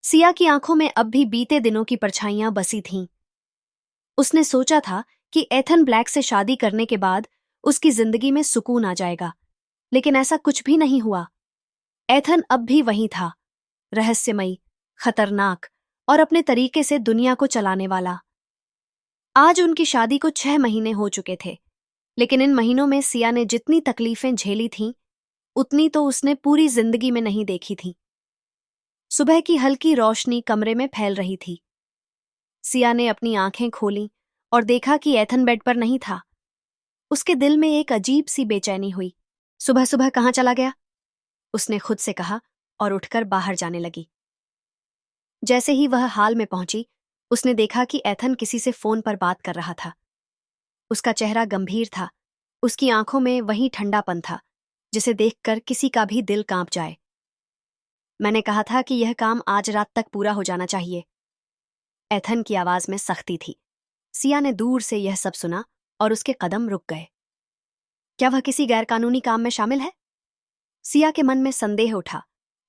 सिया की आंखों में अब भी बीते दिनों की परछाइयां बसी थीं। उसने सोचा था कि एथन ब्लैक से शादी करने के बाद उसकी जिंदगी में सुकून आ जाएगा, लेकिन ऐसा कुछ भी नहीं हुआ। एथन अब भी वही था, रहस्यमयी, खतरनाक और अपने तरीके से दुनिया को चलाने वाला। आज उनकी शादी को 6 महीने हो चुके थे, लेकिन इन महीनों में सिया ने जितनी तकलीफें झेली थीं, उतनी तो उसने पूरी जिंदगी में नहीं देखी थी। सुबह की हल्की रोशनी कमरे में फैल रही थी। सिया ने अपनी आंखें खोलीं और देखा कि एथन बेड पर नहीं था। उसके दिल में एक अजीब सी बेचैनी हुई। सुबह सुबह कहाँ चला गया? उसने खुद से कहा और उठकर बाहर जाने लगी। जैसे ही वह हाल में पहुंची, उसने देखा कि एथन किसी से फोन पर बात कर रहा था। उसका चेहरा गंभीर था, उसकी आंखों में वही ठंडापन था जिसे देखकर किसी का भी दिल कांप जाए। मैंने कहा था कि यह काम आज रात तक पूरा हो जाना चाहिए। एथन की आवाज में सख्ती थी। सिया ने दूर से यह सब सुना और उसके कदम रुक गए। क्या वह किसी गैरकानूनी काम में शामिल है? सिया के मन में संदेह उठा।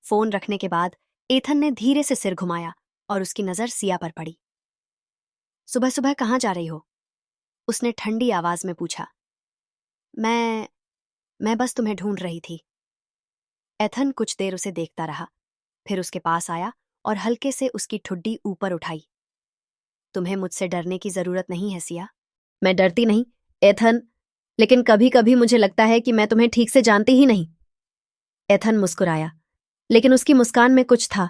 फोन रखने के बाद एथन ने धीरे से सिर घुमाया और उसकी नजर सिया पर पड़ी। सुबह सुबह कहाँ जा रही हो? उसने ठंडी आवाज में पूछा। मैं बस तुम्हें ढूंढ रही थी। एथन कुछ देर उसे देखता रहा, फिर उसके पास आया और हल्के से उसकी ठुड्डी ऊपर उठाई। तुम्हें मुझसे डरने की जरूरत नहीं है सिया। मैं डरती नहीं, एथन, लेकिन कभी कभी मुझे लगता है कि मैं तुम्हें ठीक से जानती ही नहीं। एथन मुस्कुराया, लेकिन उसकी मुस्कान में कुछ था,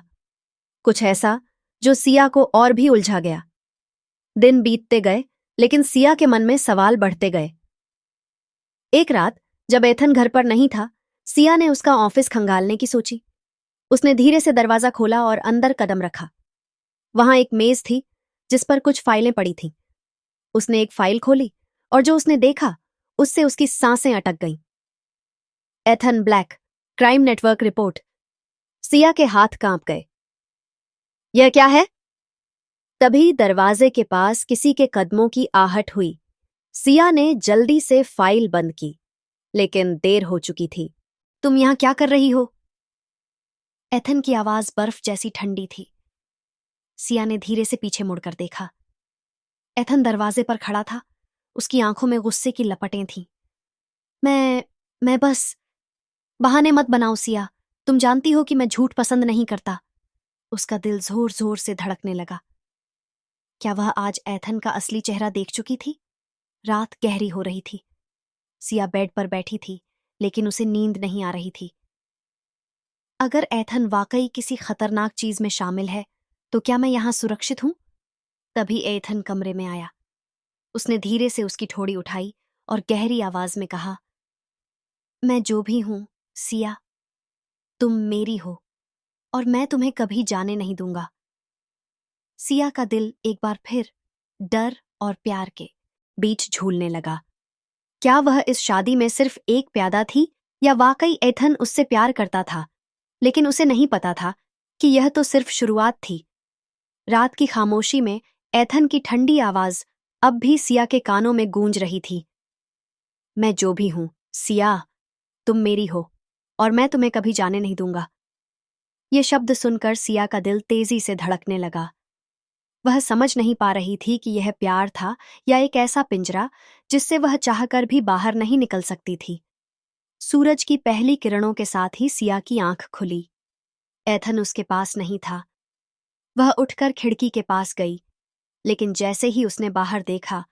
कुछ ऐसा जो सिया को और भी उलझा गया। दिन बीतते गए, लेकिन सिया के मन में सवाल बढ़ते गए। एक रात जब एथन घर पर नहीं था, सिया ने उसका ऑफिस खंगालने की सोची। उसने धीरे से दरवाजा खोला और अंदर कदम रखा। वहां एक मेज थी जिस पर कुछ फाइलें पड़ी थीं। उसने एक फाइल खोली और जो उसने देखा उससे उसकी सांसें अटक गईं। Ethan black, crime network report. Siya के हाथ कांप गए। यह क्या है? तभी दरवाजे के पास किसी के कदमों की आहट हुई। सिया ने जल्दी से फाइल बंद की, लेकिन देर हो चुकी थी। तुम यहां क्या कर रही हो? एथन की आवाज बर्फ जैसी ठंडी थी। सिया ने धीरे से पीछे मुड़कर देखा। एथन दरवाजे पर खड़ा था, उसकी आंखों में गुस्से की लपटें थीं। मैं बस। बहाने मत बनाओ सिया, तुम जानती हो कि मैं झूठ पसंद नहीं करता। उसका दिल जोर जोर से धड़कने लगा। क्या वह आज एथन का असली चेहरा देख चुकी थी? रात गहरी हो रही थी। सिया बेड पर बैठी थी, लेकिन उसे नींद नहीं आ रही थी। अगर एथन वाकई किसी खतरनाक चीज में शामिल है, तो क्या मैं यहां सुरक्षित हूं? तभी एथन कमरे में आया। उसने धीरे से उसकी ठोड़ी उठाई और गहरी आवाज में कहा, मैं जो भी हूं सिया, तुम मेरी हो और मैं तुम्हें कभी जाने नहीं दूंगा। सिया का दिल एक बार फिर डर और प्यार के बीच झूलने लगा। क्या वह इस शादी में सिर्फ एक प्यादा थी या वाकई एथन उससे प्यार करता था? लेकिन उसे नहीं पता था कि यह तो सिर्फ शुरुआत थी। रात की खामोशी में एथन की ठंडी आवाज अब भी सिया के कानों में गूंज रही थी। मैं जो भी हूं सिया, तुम मेरी हो और मैं तुम्हें कभी जाने नहीं दूंगा। ये शब्द सुनकर सिया का दिल तेजी से धड़कने लगा। वह समझ नहीं पा रही थी कि यह प्यार था या एक ऐसा पिंजरा जिससे वह चाहकर भी बाहर नहीं निकल सकती थी। सूरज की पहली किरणों के साथ ही सिया की आंख खुली। एथन उसके पास नहीं था। वह उठकर खिड़की के पास गई, लेकिन जैसे ही उसने बाहर देखा,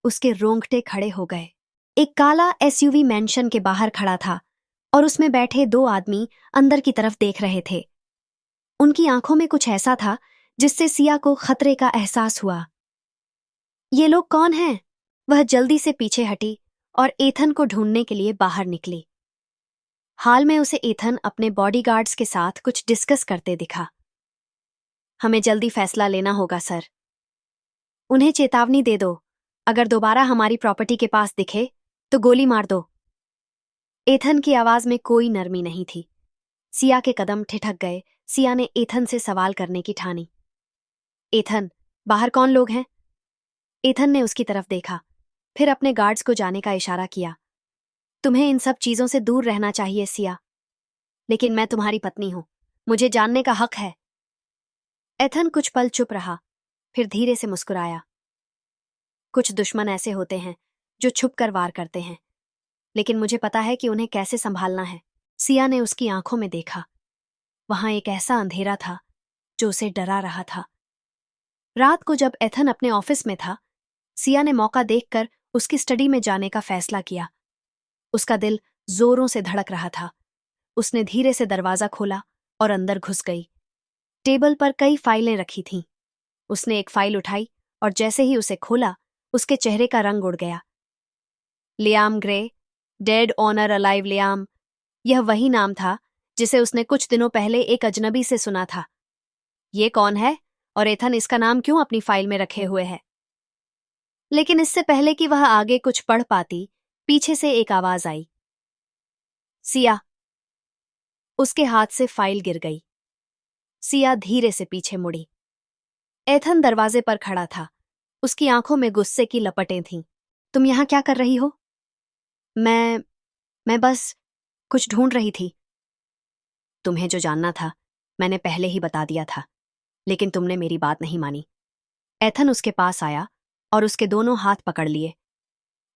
उसके रोंगटे खड़े हो गए। एक काला एसयूवी मैंशन के बाहर खड़ा था और उसमें बैठे 2 आदमी अंदर की तरफ देख रहे थे। उनकी आंखों में कुछ ऐसा था जिससे सिया को खतरे का एहसास हुआ। ये लोग कौन हैं? वह जल्दी से पीछे हटी और एथन को ढूंढने के लिए बाहर निकली। हाल में उसे एथन अपने बॉडीगार्ड्स के साथ कुछ डिस्कस करते दिखा। हमें जल्दी फैसला लेना होगा सर। उन्हें चेतावनी दे दो, अगर दोबारा हमारी प्रॉपर्टी के पास दिखे तो गोली मार दो। एथन की आवाज में कोई नरमी नहीं थी। सिया के कदम ठिठक गए। सिया ने एथन से सवाल करने की ठानी। एथन, बाहर कौन लोग हैं? एथन ने उसकी तरफ देखा, फिर अपने गार्ड्स को जाने का इशारा किया। तुम्हें इन सब चीजों से दूर रहना चाहिए सिया, लेकिन मैं तुम्हारी पत्नी हूं, मुझे जानने का हक है। एथन कुछ पल चुप रहा, फिर धीरे से मुस्कुराया। कुछ दुश्मन ऐसे होते हैं जो छुप कर वार करते हैं, लेकिन मुझे पता है कि उन्हें कैसे संभालना है। सिया ने उसकी आंखों में देखा। वहां एक ऐसा अंधेरा था जो उसे डरा रहा था। रात को जब एथन अपने ऑफिस में था, सिया ने मौका देखकर उसकी स्टडी में जाने का फैसला किया। उसका दिल जोरों से धड़क रहा था। उसने धीरे से दरवाजा खोला और अंदर घुस गई। टेबल पर कई फाइलें रखी थीं। उसने एक फाइल उठाई और जैसे ही उसे खोला, उसके चेहरे का रंग उड़ गया। Liam Grey, dead or alive Liam, यह वही नाम था जिसे उसने कुछ दिनों पहले एक अजनबी से सुना था। ये कौन है और एथन इसका नाम क्यों अपनी फाइल में रखे हुए है? लेकिन इससे पहले कि वह आगे कुछ पढ़ पाती, पीछे से एक आवाज आई, सिया। उसके हाथ से फाइल गिर गई। सिया धीरे से पीछे मुड़ी। एथन दरवाजे पर खड़ा था। उसकी आंखों में गुस्से की लपटें थीं। तुम यहां क्या कर रही हो? मैं बस कुछ ढूंढ रही थी। तुम्हें जो जानना था मैंने पहले ही बता दिया था, लेकिन तुमने मेरी बात नहीं मानी। एथन उसके पास आया और उसके दोनों हाथ पकड़ लिए।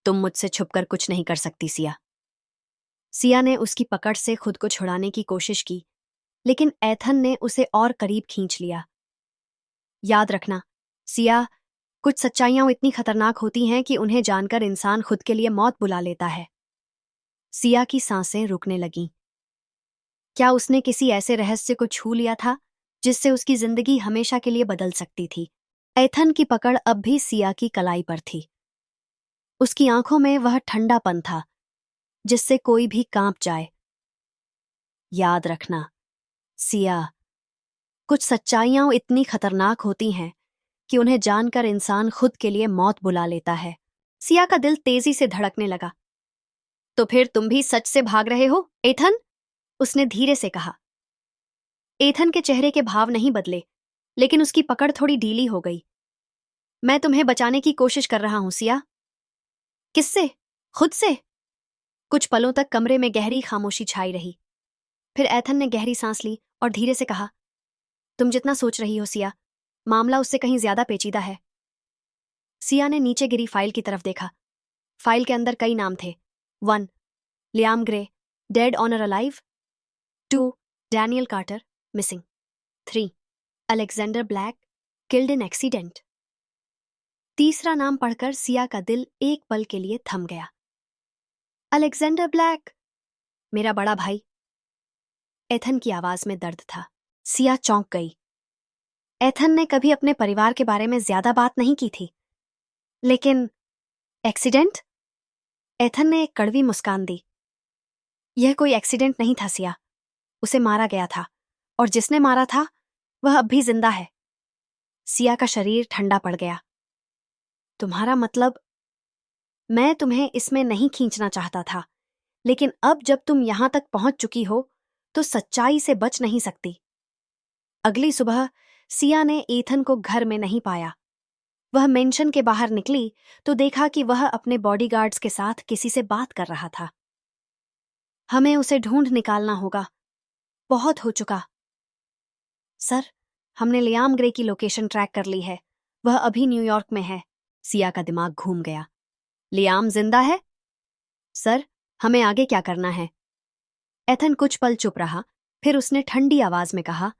तुम मुझसे छुपकर कुछ नहीं कर सकती, सिया। सिया ने उसकी पकड़ से खुद को छुड़ाने की कोशिश की, लेकिन एथन ने उसे और करीब खींच लिया। याद रखना, सिया, कुछ सच्चाइयां इतनी खतरनाक होती हैं कि उन्हें जानकर इंसान खुद के लिए मौत बुला लेता है। सिया की सांसें रुकने लगीं। क्या उसने किसी ऐसे रहस्य को छू लिया था जिससे उसकी जिंदगी हमेशा के लिए बदल सकती थी? एथन की पकड़ अब भी सिया की कलाई पर थी। उसकी आंखों में वह ठंडापन था जिससे कोई भी कांप जाए। याद रखना, सिया, कुछ सच्चाइयां इतनी खतरनाक होती हैं कि उन्हें जानकर इंसान खुद के लिए मौत बुला लेता है। सिया का दिल तेजी से धड़कने लगा। तो फिर तुम भी सच से भाग रहे हो, एथन? उसने धीरे से कहा। एथन के चेहरे के भाव नहीं बदले, लेकिन उसकी पकड़ थोड़ी ढीली हो गई। मैं तुम्हें बचाने की कोशिश कर रहा हूं, सिया। किससे? खुद से? कुछ पलों तक कमरे में गहरी खामोशी छाई रही। फिर एथन ने गहरी सांस ली और धीरे से कहा, तुम जितना सोच रही हो, सिया, मामला उससे कहीं ज्यादा पेचीदा है। सिया ने नीचे गिरी फाइल की तरफ देखा। फाइल के अंदर कई नाम थे। 1. Liam Grey, dead or alive. 2. Daniel Carter, missing. 3. Alexander Black, killed in accident. तीसरा नाम पढ़कर सिया का दिल एक पल के लिए थम गया। अलेक्जेंडर ब्लैक, मेरा बड़ा भाई। एथन की आवाज में दर्द था। सिया चौंक गई। एथन ने कभी अपने परिवार के बारे में ज्यादा बात नहीं की थी, लेकिन एक्सीडेंट? एथन ने एक कड़वी मुस्कान दी। यह कोई एक्सीडेंट नहीं था, सिया। उसे मारा गया था, और जिसने मारा था वह अब भी जिंदा है। सिया का शरीर ठंडा पड़ गया। तुम्हारा मतलब? मैं तुम्हें इसमें नहीं खींचना चाहता था, लेकिन अब जब तुम यहां तक पहुंच चुकी हो तो सच्चाई से बच नहीं सकती। अगली सुबह सिया ने एथन को घर में नहीं पाया। वह मेंशन के बाहर निकली तो देखा कि वह अपने बॉडीगार्ड्स के साथ किसी से बात कर रहा था। हमें उसे ढूंढ निकालना होगा। बहुत हो चुका। सर, हमने लियाम ग्रे की लोकेशन ट्रैक कर ली है। वह अभी न्यूयॉर्क में है। सिया का दिमाग घूम गया। लियाम जिंदा है? सर, हमें आगे क्या करना है? एथन कुछ पल चुप रहा, फिर उसने ठंडी आवाज में कहा,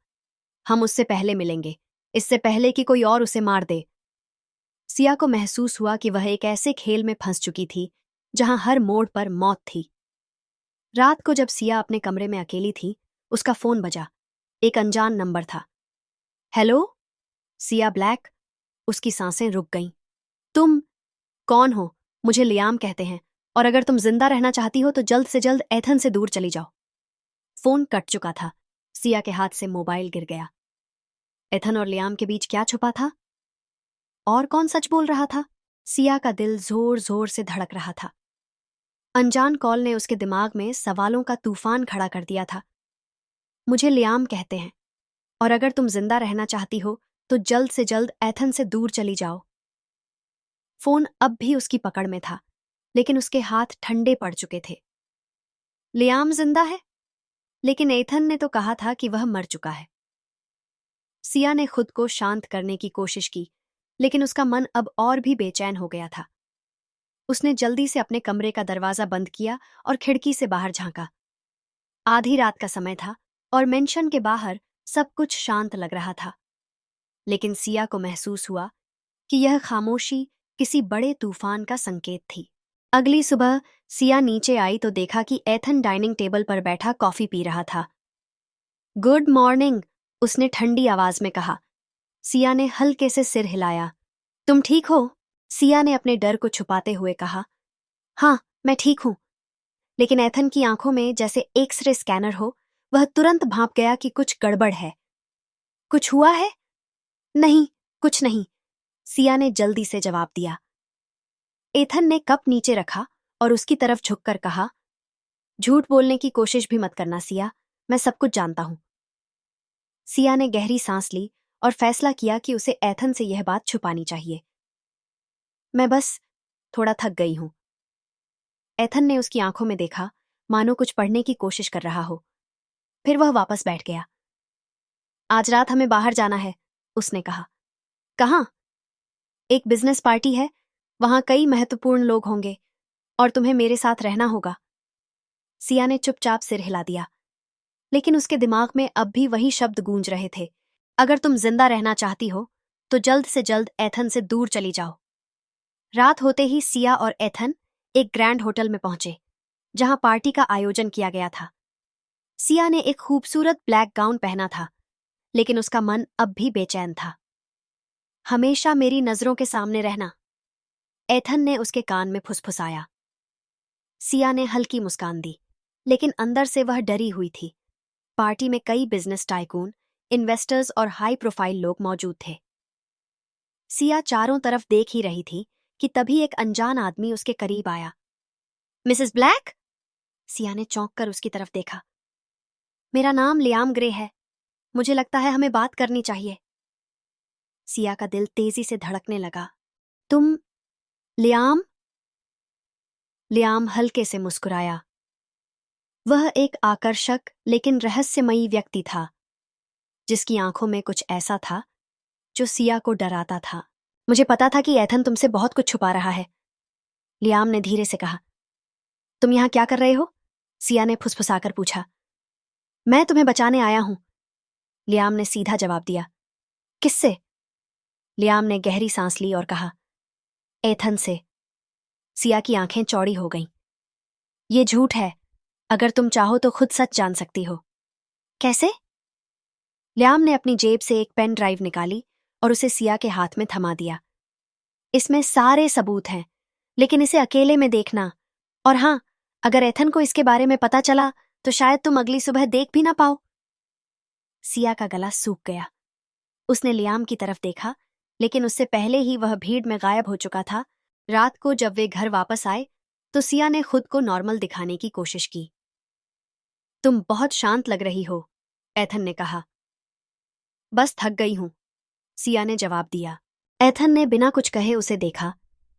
हम उससे पहले मिलेंगे, इससे पहले कि कोई और उसे मार दे। सिया को महसूस हुआ कि वह एक ऐसे खेल में फंस चुकी थी जहां हर मोड़ पर मौत थी। रात को जब सिया अपने कमरे में अकेली थी, उसका फोन बजा। एक अनजान नंबर था। हेलो? सिया ब्लैक। उसकी सांसें रुक गईं। तुम कौन हो? मुझे लियाम कहते हैं, और अगर तुम जिंदा रहना चाहती हो तो जल्द से जल्द एथन से दूर चली जाओ। फोन कट चुका था। सिया के हाथ से मोबाइल गिर गया। एथन और लियाम के बीच क्या छुपा था? और कौन सच बोल रहा था? सिया का दिल जोर जोर से धड़क रहा था। अनजान कॉल ने उसके दिमाग में सवालों का तूफान खड़ा कर दिया था। मुझे लियाम कहते हैं, और अगर तुम जिंदा रहना चाहती हो तो जल्द से जल्द एथन से दूर चली जाओ। फोन अब भी उसकी पकड़ में था, लेकिन उसके हाथ ठंडे पड़ चुके थे। लियाम जिंदा है, लेकिन एथन ने तो कहा था कि वह मर चुका है। सिया ने खुद को शांत करने की कोशिश की, लेकिन उसका मन अब और भी बेचैन हो गया था। उसने जल्दी से अपने कमरे का दरवाजा बंद किया और खिड़की से बाहर झांका। आधी रात का समय था और मेंशन के बाहर सब कुछ शांत लग रहा था, लेकिन सिया को महसूस हुआ कि यह खामोशी किसी बड़े तूफान का संकेत थी। अगली सुबह सिया नीचे आई तो देखा कि एथन डाइनिंग टेबल पर बैठा कॉफी पी रहा था। गुड मॉर्निंग, उसने ठंडी आवाज में कहा। सिया ने हल्के से सिर हिलाया। तुम ठीक हो? सिया ने अपने डर को छुपाते हुए कहा। हाँ, मैं ठीक हूं। लेकिन एथन की आंखों में जैसे एक्सरे स्कैनर हो, वह तुरंत भांप गया कि कुछ गड़बड़ है। कुछ हुआ है? नहीं, कुछ नहीं, सिया ने जल्दी से जवाब दिया। एथन ने कप नीचे रखा और उसकी तरफ झुककर कहा, झूठ बोलने की कोशिश भी मत करना सिया, मैं सब कुछ जानता हूं। सिया ने गहरी सांस ली और फैसला किया कि उसे एथन से यह बात छुपानी चाहिए। मैं बस थोड़ा थक गई हूं। एथन ने उसकी आंखों में देखा, मानो कुछ पढ़ने की कोशिश कर रहा हो। फिर वह वापस बैठ गया। आज रात हमें बाहर जाना है, उसने कहा। कहाँ? एक बिजनेस पार्टी है, वहां कई महत्वपूर्ण लोग होंगे और तुम्हें मेरे साथ रहना होगा। सिया ने चुपचाप सिर हिला दिया, लेकिन उसके दिमाग में अब भी वही शब्द गूंज रहे थे। अगर तुम जिंदा रहना चाहती हो तो जल्द से जल्द एथन से दूर चली जाओ। रात होते ही सिया और एथन एक ग्रैंड होटल में पहुंचे, जहां पार्टी का आयोजन किया गया था। सिया ने एक खूबसूरत ब्लैक गाउन पहना था, लेकिन उसका मन अब भी बेचैन था। हमेशा मेरी नजरों के सामने रहना, एथन ने उसके कान में फुसफुसाया। सिया ने हल्की मुस्कान दी, लेकिन अंदर से वह डरी हुई थी। पार्टी में कई बिजनेस टाइकून, इन्वेस्टर्स और हाई प्रोफाइल लोग मौजूद थे। सिया चारों तरफ देख ही रही थी कि तभी एक अनजान आदमी उसके करीब आया। Mrs black? सिया ने चौंक कर उसकी तरफ देखा। मेरा नाम लियाम ग्रे है, मुझे लगता है हमें बात करनी चाहिए। सिया का दिल तेजी से धड़कने लगा। तुम लियाम? लियाम हल्के से मुस्कुराया। वह एक आकर्षक लेकिन रहस्यमयी व्यक्ति था, जिसकी आंखों में कुछ ऐसा था जो सिया को डराता था। मुझे पता था कि एथन तुमसे बहुत कुछ छुपा रहा है, लियाम ने धीरे से कहा। तुम यहां क्या कर रहे हो? सिया ने फुसफुसाकर पूछा। मैं तुम्हें बचाने आया हूं, लियाम ने सीधा जवाब दिया। किससे? लियाम ने गहरी सांस ली और कहा, एथन से। सिया की आंखें चौड़ी हो गईं। ये झूठ है, अगर तुम चाहो तो खुद सच जान सकती हो। कैसे? लियाम ने अपनी जेब से एक पेन ड्राइव निकाली और उसे सिया के हाथ में थमा दिया। इसमें सारे सबूत हैं, लेकिन इसे अकेले में देखना, और हां, अगर एथन को इसके बारे में पता चला तो शायद तुम अगली सुबह देख भी ना पाओ। सिया का गला सूख गया। उसने लियाम की तरफ देखा, लेकिन उससे पहले ही वह भीड़ में गायब हो चुका था। रात को जब वे घर वापस आए तो सिया ने खुद को नॉर्मल दिखाने की कोशिश की। तुम बहुत शांत लग रही हो, एथन ने कहा। बस थक गई हूं, सिया ने जवाब दिया। एथन ने बिना कुछ कहे उसे देखा,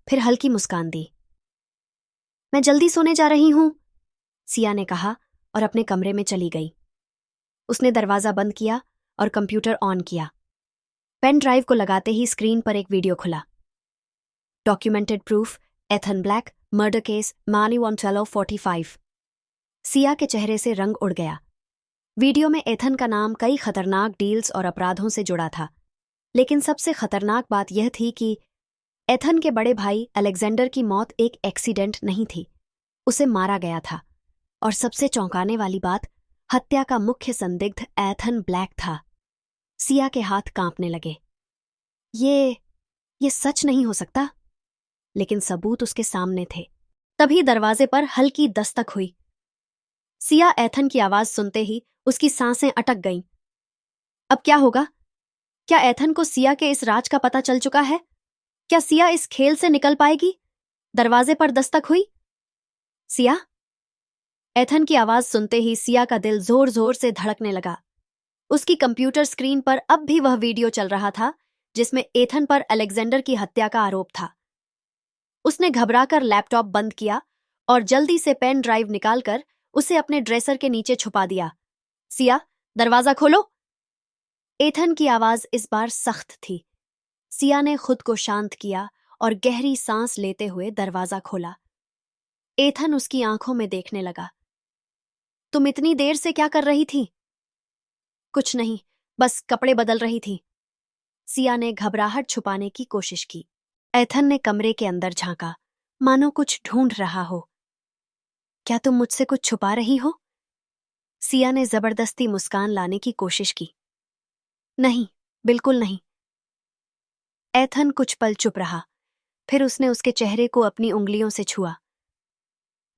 फिर हल्की मुस्कान दी। मैं जल्दी सोने जा रही हूं, सिया ने कहा और अपने कमरे में चली गई। उसने दरवाजा बंद किया और कंप्यूटर ऑन किया। पेन ड्राइव को लगाते ही स्क्रीन पर एक वीडियो खुला। Documented proof, Ethan black, murder case, मानी वॉन्टेलो 45। सिया के चेहरे से रंग उड़ गया। वीडियो में एथन का नाम कई खतरनाक डील्स और अपराधों से जुड़ा था, लेकिन सबसे खतरनाक बात यह थी कि एथन के बड़े भाई अलेक्जेंडर की मौत एक एक्सीडेंट नहीं थी, उसे मारा गया था। और सबसे चौंकाने वाली बात, हत्या का मुख्य संदिग्ध एथन ब्लैक था। सिया के हाथ कांपने लगे। ये सच नहीं हो सकता, लेकिन सबूत उसके सामने थे। तभी दरवाजे पर हल्की दस्तक हुई। सिया एथन की आवाज सुनते ही उसकी सांसें अटक गईं। अब क्या होगा? क्या एथन को सिया के इस राज का पता चल चुका है? क्या सिया इस खेल से निकल पाएगी? दरवाजे पर दस्तक हुई। सिया? एथन की आवाज सुनते ही सिया का दिल जोर जोर से धड़कने लगा। उसकी कंप्यूटर स्क्रीन पर अब भी वह वीडियो चल रहा था जिसमें एथन पर अलेक्जेंडर की हत्या का आरोप था। उसने घबराकर लैपटॉप बंद किया और जल्दी से पेन ड्राइव निकालकर उसे अपने ड्रेसर के नीचे छुपा दिया। सिया, दरवाजा खोलो, एथन की आवाज इस बार सख्त थी। सिया ने खुद को शांत किया और गहरी सांस लेते हुए दरवाजा खोला। एथन उसकी आंखों में देखने लगा। तुम इतनी देर से क्या कर रही थी? कुछ नहीं, बस कपड़े बदल रही थी। सिया ने घबराहट छुपाने की कोशिश की। एथन ने कमरे के अंदर झांका, मानो कुछ ढूंढ रहा हो। क्या तुम मुझसे कुछ छुपा रही हो? सिया ने जबरदस्ती मुस्कान लाने की कोशिश की। नहीं, बिल्कुल नहीं। एथन कुछ पल चुप रहा, फिर उसने उसके चेहरे को अपनी उंगलियों से छुआ।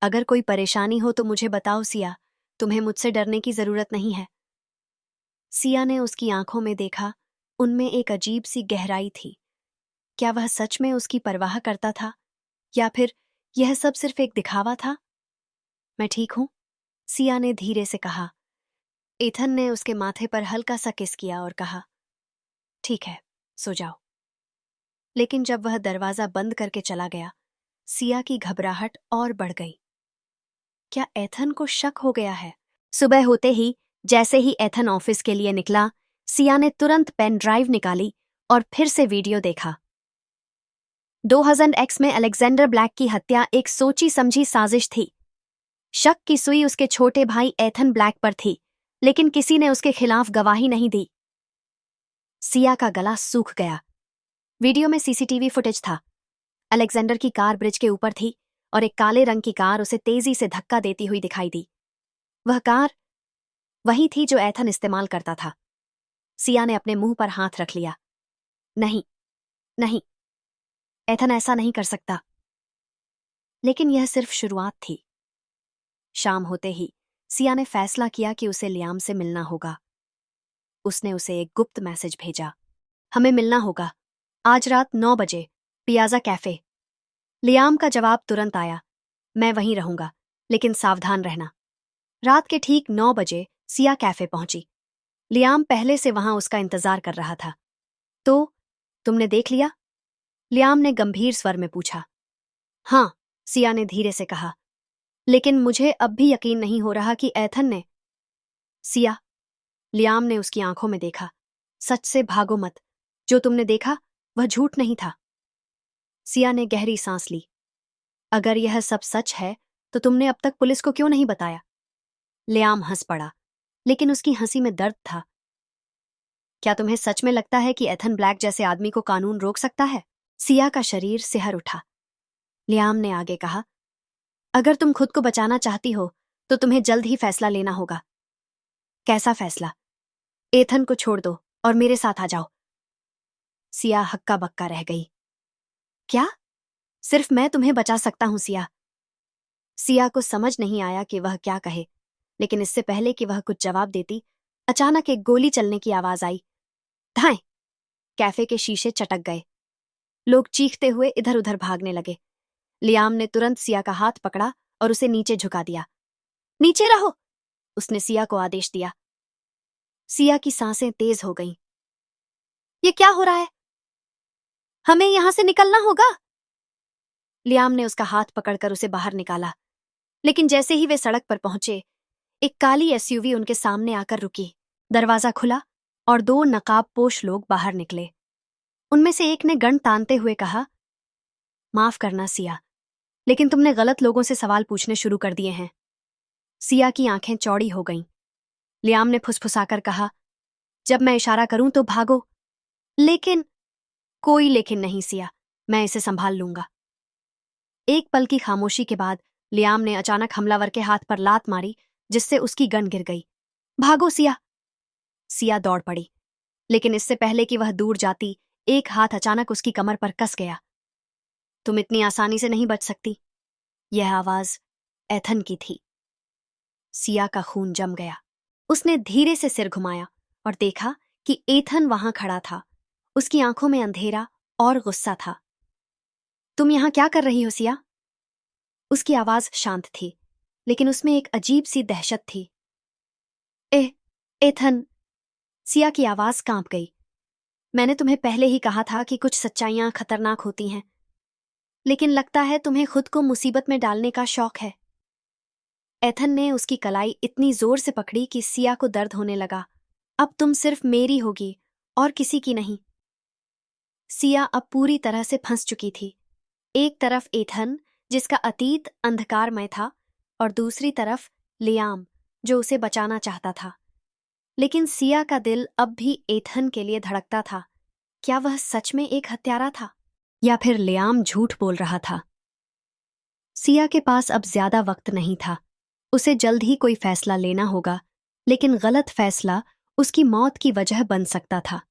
अगर कोई परेशानी हो तो मुझे बताओ सिया, तुम्हें मुझसे डरने की जरूरत नहीं है। सिया ने उसकी आंखों में देखा, उनमें एक अजीब सी गहराई थी। क्या वह सच में उसकी परवाह करता था, या फिर यह सब सिर्फ एक दिखावा था? मैं ठीक हूं, सिया ने धीरे से कहा। एथन ने उसके माथे पर हल्का सा किस किया और कहा, ठीक है, सो जाओ। लेकिन जब वह दरवाजा बंद करके चला गया, सिया की घबराहट और बढ़ गई। क्या एथन को शक हो गया है? सुबह होते ही, जैसे ही एथन ऑफिस के लिए निकला, सिया ने तुरंत पेन ड्राइव निकाली और फिर से वीडियो देखा। 2000X में अलेक्जेंडर ब्लैक की हत्या एक सोची समझी साजिश थी। शक की सुई उसके छोटे भाई एथन ब्लैक पर थी, लेकिन किसी ने उसके खिलाफ गवाही नहीं दी। सिया का गला सूख गया। वीडियो में सीसीटीवी फुटेज था। अलेक्जेंडर की कार ब्रिज के ऊपर थी और एक काले रंग की कार उसे तेजी से धक्का देती हुई दिखाई दी। वह कार वही थी जो एथन इस्तेमाल करता था। सिया ने अपने मुंह पर हाथ रख लिया। नहीं, नहीं, एथन ऐसा नहीं कर सकता। लेकिन यह सिर्फ शुरुआत थी। शाम होते ही सिया ने फैसला किया कि उसे लियाम से मिलना होगा। उसने उसे एक गुप्त मैसेज भेजा। हमें मिलना होगा, आज रात 9 बजे, पियाजा कैफे। लियाम का जवाब तुरंत आया, मैं वहीं रहूंगा, लेकिन सावधान रहना। रात के ठीक 9 बजे सिया कैफे पहुंची। लियाम पहले से वहां उसका इंतजार कर रहा था। तो तुमने देख लिया? लियाम ने गंभीर स्वर में पूछा। हाँ, सिया ने धीरे से कहा, लेकिन मुझे अब भी यकीन नहीं हो रहा कि एथन ने। सिया, लियाम ने उसकी आंखों में देखा, सच से भागो मत। जो तुमने देखा वह झूठ नहीं था। सिया ने गहरी सांस ली। अगर यह सब सच है तो तुमने अब तक पुलिस को क्यों नहीं बताया? लियाम हंस पड़ा, लेकिन उसकी हंसी में दर्द था। क्या तुम्हें सच में लगता है कि एथन ब्लैक जैसे आदमी को कानून रोक सकता है? सिया का शरीर सिहर उठा। लियाम ने आगे कहा, अगर तुम खुद को बचाना चाहती हो तो तुम्हें जल्द ही फैसला लेना होगा। कैसा फैसला? एथन को छोड़ दो और मेरे साथ आ जाओ। सिया हक्का बक्का रह गई। क्या? सिर्फ मैं तुम्हें बचा सकता हूं सिया। सिया को समझ नहीं आया कि वह क्या कहे, लेकिन इससे पहले कि वह कुछ जवाब देती, अचानक एक गोली चलने की आवाज आई। धाएं! कैफे के शीशे चटक गए। लोग चीखते हुए इधर उधर भागने लगे। लियाम ने तुरंत सिया का हाथ पकड़ा और उसे नीचे झुका दिया। नीचे रहो, उसने सिया को आदेश दिया। सिया की सांसें तेज हो गईं। ये क्या हो रहा है? हमें यहां से निकलना होगा। लियाम ने उसका हाथ पकड़कर उसे बाहर निकाला, लेकिन जैसे ही वे सड़क पर पहुंचे, एक काली एसयूवी उनके सामने आकर रुकी। दरवाजा खुला और 2 नकाबपोश लोग बाहर निकले। उनमें से एक ने गन तानते हुए कहा, माफ करना सिया, लेकिन तुमने गलत लोगों से सवाल पूछने शुरू कर दिए हैं। सिया की आंखें चौड़ी हो गईं। लियाम ने फुसफुसाकर कहा, जब मैं इशारा करूं तो भागो। लेकिन कोई लेकिन नहीं सिया, मैं इसे संभाल लूंगा। एक पल की खामोशी के बाद लियाम ने अचानक हमलावर के हाथ पर लात मारी, जिससे उसकी गन गिर गई। भागो सिया! सिया दौड़ पड़ी, लेकिन इससे पहले कि वह दूर जाती, एक हाथ अचानक उसकी कमर पर कस गया। तुम इतनी आसानी से नहीं बच सकती। यह आवाज एथन की थी। सिया का खून जम गया। उसने धीरे से सिर घुमाया और देखा कि एथन वहां खड़ा था। उसकी आंखों में अंधेरा और गुस्सा था। तुम यहां क्या कर रही हो सिया? उसकी आवाज शांत थी, लेकिन उसमें एक अजीब सी दहशत थी। एथन! सिया की आवाज कांप गई। मैंने तुम्हें पहले ही कहा था कि कुछ सच्चाइयां खतरनाक होती हैं, लेकिन लगता है तुम्हें खुद को मुसीबत में डालने का शौक है। एथन ने उसकी कलाई इतनी जोर से पकड़ी कि सिया को दर्द होने लगा। अब तुम सिर्फ मेरी होगी और किसी की नहीं। सिया अब पूरी तरह से फंस चुकी थी। एक तरफ एथन, जिसका अतीत अंधकारमय था, और दूसरी तरफ लियाम, जो उसे बचाना चाहता था। लेकिन सिया का दिल अब भी एथन के लिए धड़कता था। क्या वह सच में एक हत्यारा था, या फिर लियाम झूठ बोल रहा था? सिया के पास अब ज्यादा वक्त नहीं था। उसे जल्द ही कोई फैसला लेना होगा, लेकिन गलत फैसला उसकी मौत की वजह बन सकता था।